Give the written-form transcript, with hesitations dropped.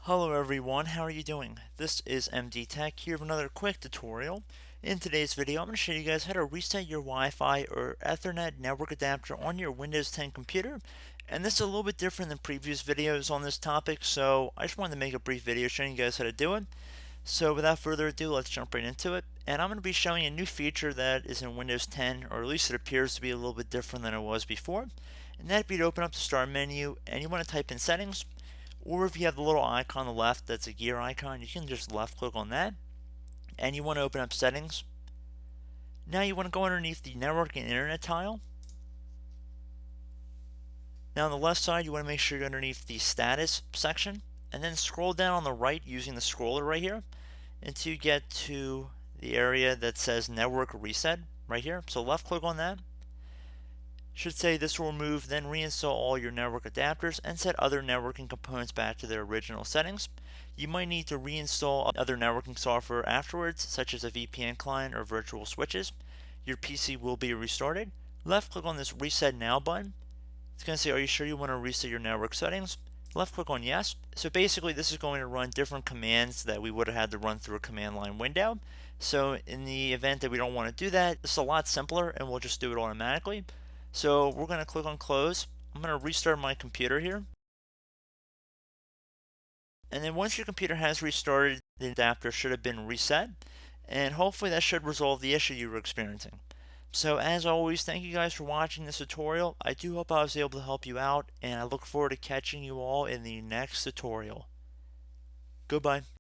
Hello everyone, how are you doing? This is MD Tech here with another quick tutorial. In today's video, I'm going to show you guys how to reset your Wi-Fi or Ethernet network adapter on your Windows 10 computer. And this is a little bit different than previous videos on this topic, so I just wanted to make a brief video showing you guys how to do it. So without further ado, let's jump right into it. And I'm going to be showing a new feature that is in Windows 10, or at least it appears to be a little bit different than it was before. And that'd be to open up the Start menu, and you want to type in Settings. Or if you have the little icon on the left that's a gear icon, you can just left click on that and you want to open up settings. Now you want to go underneath the network and internet tile. Now on the left side you want to make sure you're underneath the status section and then scroll down on the right using the scroller right here until you get to the area that says network reset right here. So left click on that. Should say this will remove, then reinstall all your network adapters and set other networking components back to their original settings. You might need to reinstall other networking software afterwards, such as a VPN client or virtual switches. Your PC will be restarted. Left click on this Reset Now button. It's going to say, are you sure you want to reset your network settings? Left click on yes. So basically this is going to run different commands that we would have had to run through a command line window. So in the event that we don't want to do that, it's a lot simpler and we'll just do it automatically. So we're going to click on close. I'm going to restart my computer here. And then once your computer has restarted, the adapter should have been reset. And hopefully that should resolve the issue you were experiencing. So as always, thank you guys for watching this tutorial. I do hope I was able to help you out, and I look forward to catching you all in the next tutorial. Goodbye.